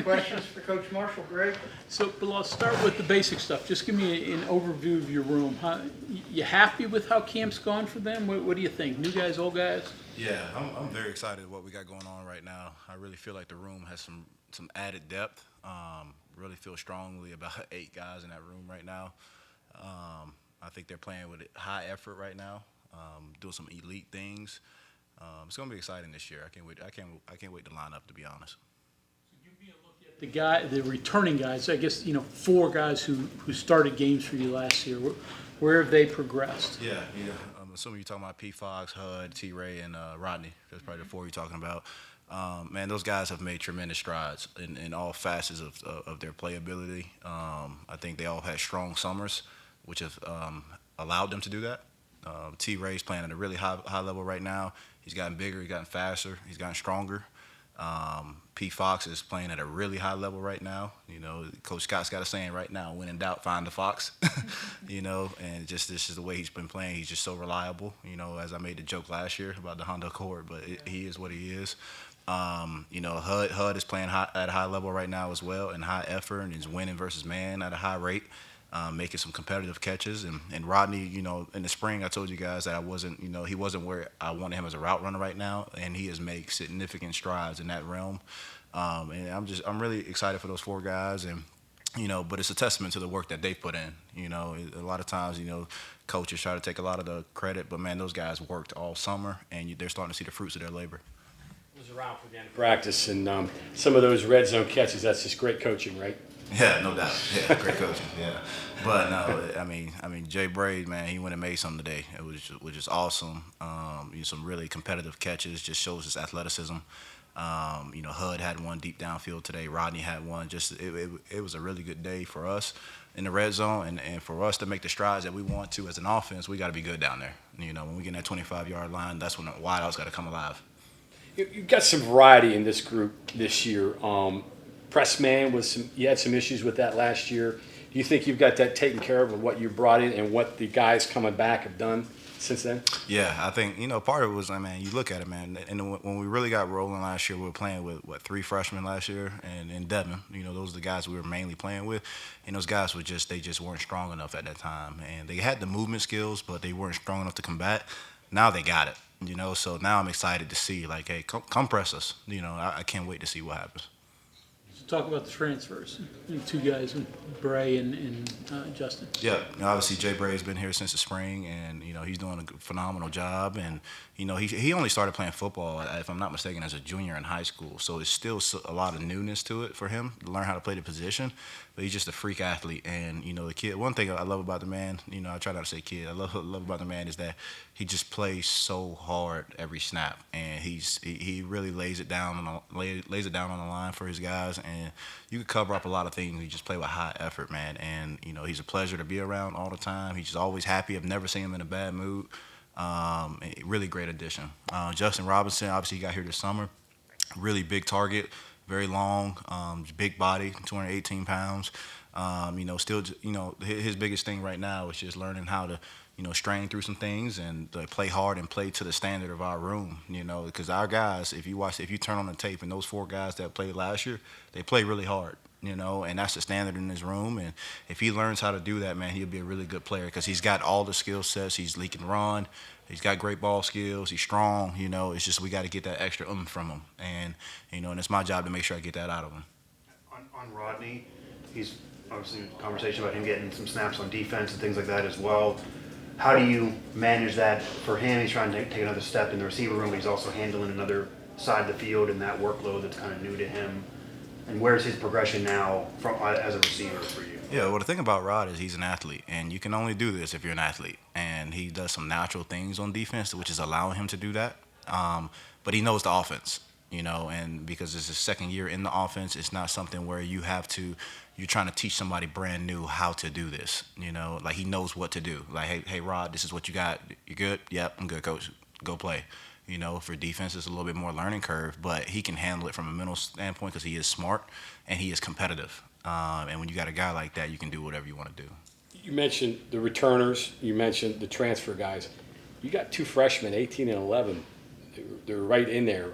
Questions for Coach Marshall, Greg? So, but let's start with the basic stuff. Just give me an overview of your room. You happy with how camp's gone for them? What do you think? New guys, old guys? Yeah, I'm very excited what we got going on right now. I really feel like the room has some added depth. Really feel strongly about 8 guys in that room right now. I think they're playing with high effort right now, doing some elite things. It's gonna be exciting this year. I can't wait. I can't wait to line up, to be honest. The returning guys, I guess, 4 guys who started games for you last year. Where have they progressed? Yeah. I'm assuming you're talking about P. Fox, Hud, T. Ray, and Rodney. That's probably the 4 you're talking about. Man, those guys have made tremendous strides in all facets of their playability. I think they all had strong summers, which have allowed them to do that. T. Ray's playing at a really high level right now. He's gotten bigger, he's gotten faster, he's gotten stronger. P. Fox is playing at a really high level right now. Coach Scott's got a saying right now: when in doubt, find the Fox. And just this is the way he's been playing. He's just so reliable. As I made the joke last year about the Honda Accord, but he is what he is. Hud is playing at a high level right now as well, and high effort, and is winning versus man at a high rate. Making some competitive catches, and Rodney, in the spring I told you guys that he wasn't where I wanted him as a route runner right now, and he has made significant strides in that realm. And I'm really excited for those 4 guys, and but it's a testament to the work that they put in. A lot of times, coaches try to take a lot of the credit, but man, those guys worked all summer, and they're starting to see the fruits of their labor. I was around for the end of practice, and some of those red zone catches, that's just great coaching, right? Yeah, no doubt. Yeah, great coaching. Yeah, but no, I mean, Jay Braid, man, he went and made something today. It was just awesome. Some really competitive catches. Just shows his athleticism. Hud had one deep downfield today. Rodney had one. It was a really good day for us in the red zone, and for us to make the strides that we want to as an offense, we got to be good down there. When we get in that 25-yard line, that's when the wideouts got to come alive. You've got some variety in this group this year. Press man you had some issues with that last year. Do you think you've got that taken care of with what you brought in and what the guys coming back have done since then? Yeah, I think part of it was, man, you look at it, man, and when we really got rolling last year, we were playing with 3 freshmen last year, and in Devon, those are the guys we were mainly playing with, and those guys were just weren't strong enough at that time, and they had the movement skills, but they weren't strong enough to combat. Now they got it, so now I'm excited to see, like, hey, come press us. I can't wait to see what happens. Talk about the transfers. 2 guys, Bray and Justin. Yeah, obviously Jay Bray's been here since the spring, and he's doing a phenomenal job. And he only started playing football, if I'm not mistaken, as a junior in high school. So it's still a lot of newness to it for him to learn how to play the position. But he's just a freak athlete, and the kid. One thing I love about the man, I try not to say kid. I love about the man is that he just plays so hard every snap, and he really lays it down on the line for his guys. And you can cover up a lot of things. You just play with high effort, man. And he's a pleasure to be around all the time. He's just always happy. I've never seen him in a bad mood. Really great addition. Justin Robinson, obviously he got here this summer. Really big target, very long, big body, 218 pounds. His biggest thing right now is just learning how to strain through some things and play hard and play to the standard of our room, because our guys, if you turn on the tape, and those 4 guys that played last year, they play really hard, and that's the standard in his room. And if he learns how to do that, man, he'll be a really good player because he's got all the skill sets. He can run. He's got great ball skills. He's strong. It's just we got to get that extra from him, and and it's my job to make sure I get that out of him. On Rodney, he's obviously a conversation about him getting some snaps on defense and things like that as well. How do you manage that for him? He's trying to take another step in the receiver room, but he's also handling another side of the field and that workload that's kind of new to him. And where's his progression now as a receiver for you? Yeah, well, the thing about Rod is he's an athlete, and you can only do this if you're an athlete. And he does some natural things on defense, which is allowing him to do that. But he knows the offense, and because it's his second year in the offense, it's not something where you're trying to teach somebody brand new how to do this, like he knows what to do. Like, hey, Rod, this is what you got. You good? Yep, I'm good, coach. Go play. For defense, it's a little bit more learning curve, but he can handle it from a mental standpoint because he is smart and he is competitive. And when you got a guy like that, you can do whatever you want to do. You mentioned the returners. You mentioned the transfer guys. You got 2 freshmen, 18 and 11. They're right in there.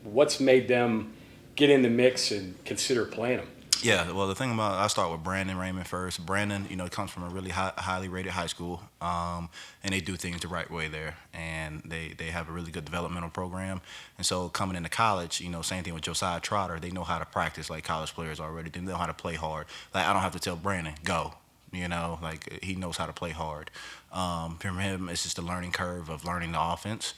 What's made them get in the mix and consider playing them? Yeah, well, the thing about I start with Brandon Raymond first. Brandon, comes from a really highly rated high school, and they do things the right way there, and they have a really good developmental program. And so coming into college, same thing with Josiah Trotter. They know how to practice like college players already. They know how to play hard. Like I don't have to tell Brandon go. Like he knows how to play hard. For him, it's just a learning curve of learning the offense.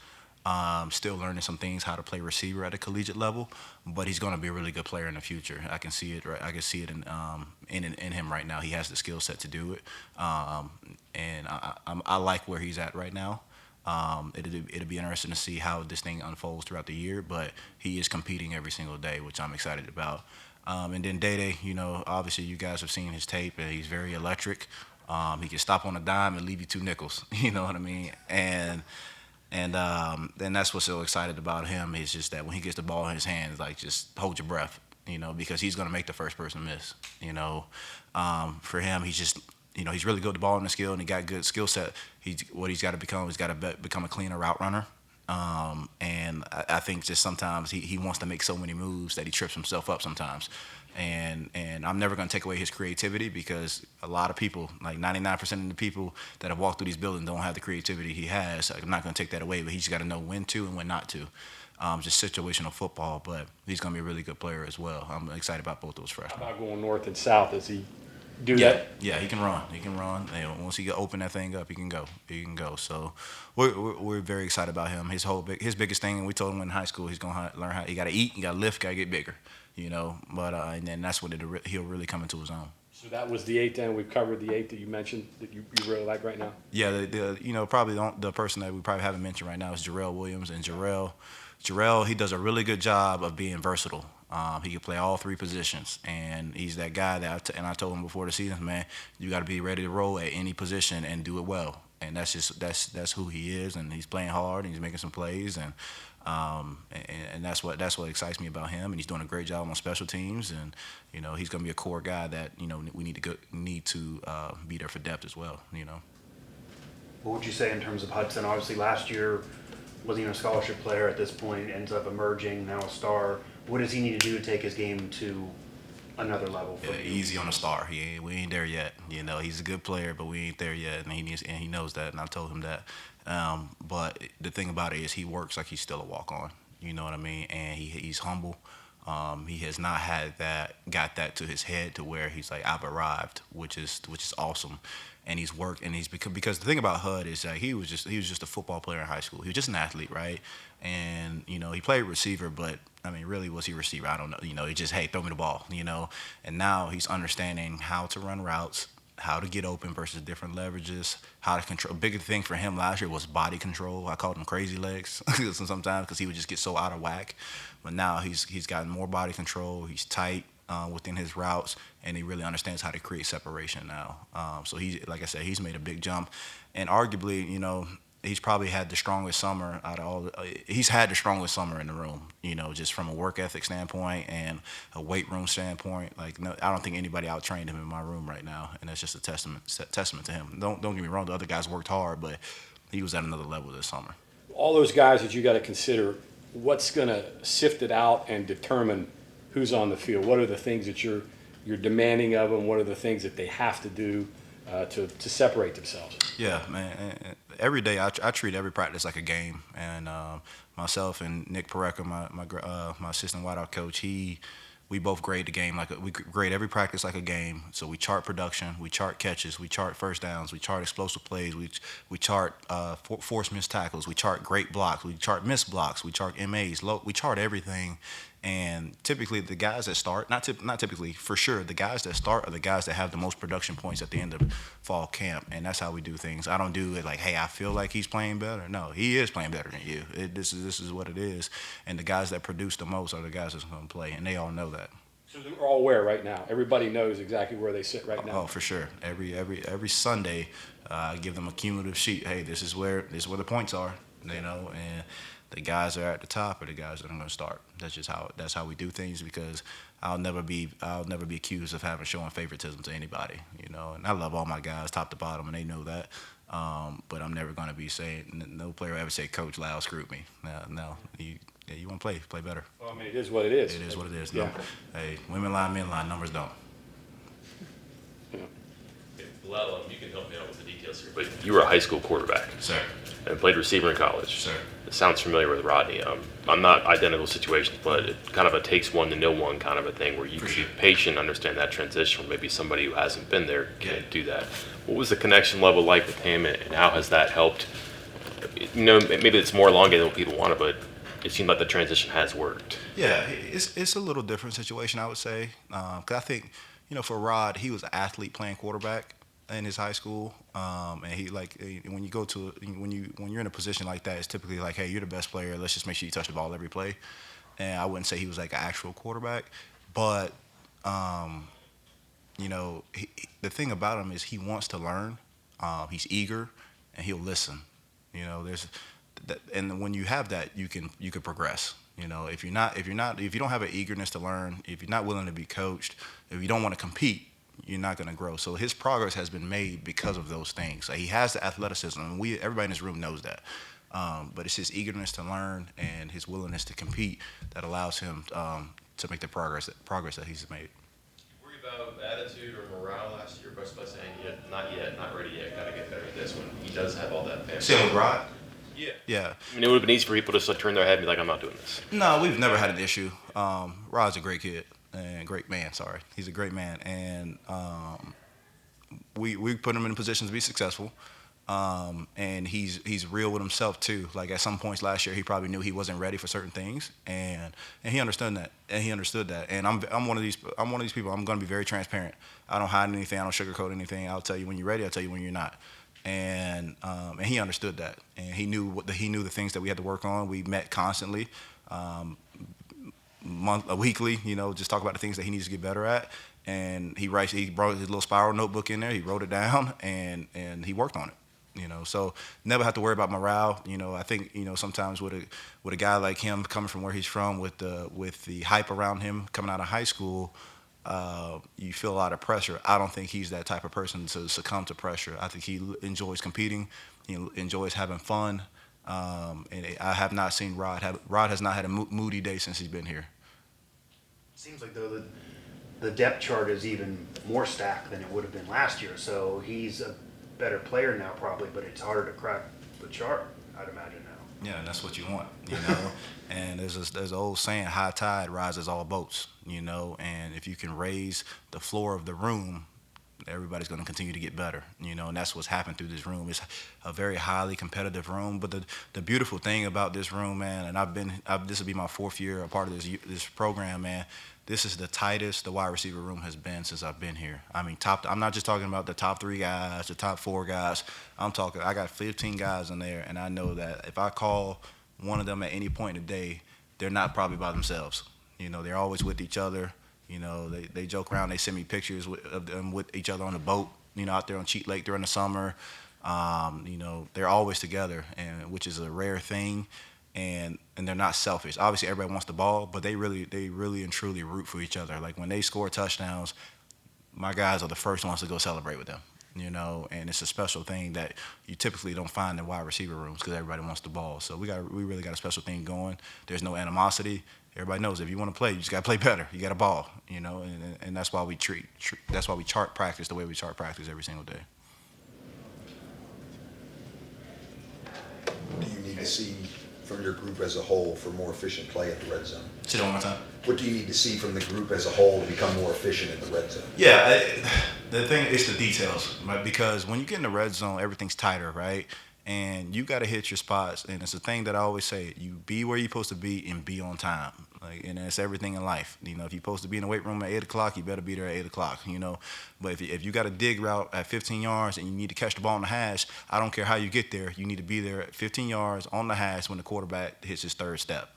Still learning some things how to play receiver at a collegiate level, but he's going to be a really good player in the future. I can see it. Right, I can see it in him right now. He has the skill set to do it, and I like where he's at right now. It'll be interesting to see how this thing unfolds throughout the year, but he is competing every single day, which I'm excited about. And then Day, obviously you guys have seen his tape, and he's very electric. He can stop on a dime and leave you 2 nickels. You know what I mean? And then that's what's so excited about him is just that when he gets the ball in his hands, like just hold your breath, because he's going to make the first person miss. For him, he's just, he's really good with the ball in the skill, and he got good skill set. What he's got to become is got to become a cleaner route runner. And I think just sometimes he wants to make so many moves that he trips himself up sometimes. And I'm never going to take away his creativity because a lot of people, like 99% of the people that have walked through these buildings don't have the creativity he has. I'm not going to take that away, but he's got to know when to and when not to. Just situational football, but he's going to be a really good player as well. I'm excited about both those freshmen. How about going north and south? Does he do Yeah, that? yeah, he can run. He can run. Once he can open that thing up, he can go. He can go. So we're very excited about him. His biggest thing, and we told him in high school, he's gonna learn how he got to eat, he got to lift, got to get bigger. But and then that's when he'll really come into his own. So that was the 8 then. We've covered the 8 that you mentioned that you really like right now? Yeah, probably the person that we probably haven't mentioned right now is Jarrell Williams. And Jarrell, he does a really good job of being versatile. He can play all 3 positions, and he's that guy that I told him before the season, man, you got to be ready to roll at any position and do it well. And that's who he is, and he's playing hard, and he's making some plays, and that's what excites me about him. And he's doing a great job on special teams, and he's going to be a core guy that we need to be there for depth as well. What would you say in terms of Hudson? Obviously, last year wasn't even a scholarship player at this point, ends up emerging, now a star. What does he need to do to take his game to another level for you? Easy on the star. We ain't there yet. He's a good player, but we ain't there yet, and he knows that, and I told him that. But the thing about it is he works like he's still a walk-on. You know what I mean? And he's humble. He has not got that to his head to where he's like, I've arrived, which is awesome. And he's worked, and because the thing about Hud is that he was just a football player in high school. He was just an athlete, right? And he played receiver, but I mean, really, was he a receiver? I don't know. He just, hey, throw me the ball, And now he's understanding how to run routes, how to get open versus different leverages, how to control. A bigger thing for him last year was body control. I called him crazy legs sometimes because he would just get so out of whack. But now he's gotten more body control. He's tight within his routes, and he really understands how to create separation now. So like I said, he's made a big jump, and arguably, he's probably had the strongest summer out of all. He's had the strongest summer in the room, just from a work ethic standpoint and a weight room standpoint. Like, no, I don't think anybody out-trained him in my room right now, and that's just a testament to him. Don't get me wrong, the other guys worked hard, but he was at another level this summer. All those guys that you got to consider, what's going to sift it out and determine who's on the field? What are the things that you're demanding of them? What are the things that they have to do to separate themselves? Yeah, man. Every day I treat every practice like a game, and myself and Nick Pareca, my assistant wideout coach, we both grade the game we grade every practice like a game. So we chart production, we chart catches, we chart first downs, we chart explosive plays, we chart forced missed tackles, we chart great blocks, we chart missed blocks, we chart MAs, we chart everything. And typically the guys that start, not typically, for sure, the guys that start are the guys that have the most production points at the end of fall camp. And that's how we do things. I don't do it like, hey, I feel like he's playing better. No, he is playing better than you. This is what it is. And the guys that produce the most are the guys that's going to play, and they all know that. So they're all aware right now. Everybody knows exactly where they sit right now. Oh, for sure. Every Sunday, I give them a cumulative sheet. Hey, this is where the points are, and the guys are at the top are the guys that are going to start. That's how we do things, because I'll never be accused of showing favoritism to anybody, And I love all my guys top to bottom, and they know that. But I'm never going to be saying, no player will ever say, Coach Lau screwed me. No, Yeah, you want to play better. Well, I mean, it is what it is. It is what it is. Yeah. No, hey, women lie, men lie, numbers don't. Bilal, you can help me out with the details here, but you were a high school quarterback Sir, and played receiver in college. sir. It sounds familiar with Rodney. I'm not identical situations, but it kind of a takes one to know one kind of a thing where you For can sure. be patient, understand that transition. Maybe somebody who hasn't been there can't Yeah. do that. What was the connection level like with him, and how has that helped? You know, maybe it's more elongated than what people wanted, but it seemed like the transition has worked. Yeah, it's a little different situation, I would say. 'Cause I think, for Rod, he was an athlete playing quarterback in his high school, and he when you go to when you're in a position like that, it's typically like, hey, you're the best player. Let's just make sure you touch the ball every play. And I wouldn't say he was like an actual quarterback, but the thing about him is he wants to learn. He's eager, and he'll listen. There's that, and when you have that, you can progress. If you don't have an eagerness to learn, if you're not willing to be coached, if you don't want to compete, you're not going to grow. So his progress has been made because of those things. Like, he has the athleticism, and everybody in this room knows that. But it's his eagerness to learn and his willingness to compete that allows him to make the progress that he's made. Worry about attitude or morale last year, by saying, yeah, not yet, not ready yet, got to get better at this one. He does have all that family. Same with Rod. Yeah. Yeah. I mean, it would have been easy for people to just turn their head and be like, I'm not doing this. No, we've never had an issue. Rod's a great kid and great man. Sorry, he's a great man, and we put him in a position to be successful. And he's real with himself too. Like, at some points last year, he probably knew he wasn't ready for certain things, and he understood that. And I'm one of these people. I'm going to be very transparent. I don't hide anything. I don't sugarcoat anything. I'll tell you when you're ready. I'll tell you when you're not. And he understood that, and he knew the things that we had to work on. We met constantly, weekly. Just talk about the things that he needs to get better at. And he brought his little spiral notebook in there. He wrote it down, and he worked on it. So never have to worry about morale. I think sometimes with a guy like him coming from where he's from, with the hype around him coming out of high school, you feel a lot of pressure. I don't think he's that type of person to succumb to pressure. I think he enjoys competing. He enjoys having fun. And I have not seen Rod has not had a moody day since he's been here. Seems like, though, that the depth chart is even more stacked than it would have been last year. So he's a better player now, probably, but it's harder to crack the chart, I'd imagine now. Yeah, and that's what you want, And there's an old saying, high tide rises all boats, And if you can raise the floor of the room, everybody's going to continue to get better, And that's what's happened through this room. It's a very highly competitive room. But the beautiful thing about this room, man, and this will be my 4th year a part of this program, man. This is the tightest the wide receiver room has been since I've been here. I mean, I'm not just talking about the top 3 guys, the top 4 guys. I got 15 guys in there, and I know that if I call one of them at any point in the day, they're not probably by themselves. They're always with each other. They joke around. They send me pictures of them with each other on the boat, out there on Cheat Lake during the summer. They're always together, which is a rare thing. And they're not selfish. Obviously, everybody wants the ball, but they really and truly root for each other. Like, when they score touchdowns, my guys are the first ones to go celebrate with them. And it's a special thing that you typically don't find in wide receiver rooms because everybody wants the ball. So we really got a special thing going. There's no animosity. Everybody knows if you want to play, you just got to play better. You got a ball, and that's why we that's why we chart practice the way we chart practice every single day. What do you need to see from your group as a whole for more efficient play at the red zone? Say that one more time. What do you need to see from the group as a whole to become more efficient in the red zone? Yeah, the thing is the details, right? Because when you get in the red zone, everything's tighter, right? And you got to hit your spots. And it's a thing that I always say: you be where you're supposed to be and be on time. And it's everything in life. If you're supposed to be in the weight room at 8 o'clock, you better be there at 8 o'clock. But if you got a dig route at 15 yards and you need to catch the ball on the hash, I don't care how you get there. You need to be there at 15 yards on the hash when the quarterback hits his 3rd step.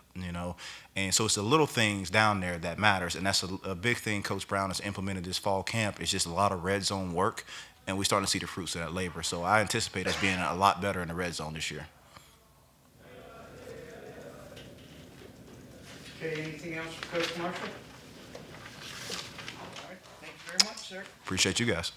And so it's the little things down there that matters, and that's a big thing Coach Brown has implemented this fall camp. It's just a lot of red zone work, and we're starting to see the fruits of that labor. So I anticipate us being a lot better in the red zone this year. Okay, anything else for Coach Marshall? All right, thank you very much, sir. Appreciate you guys.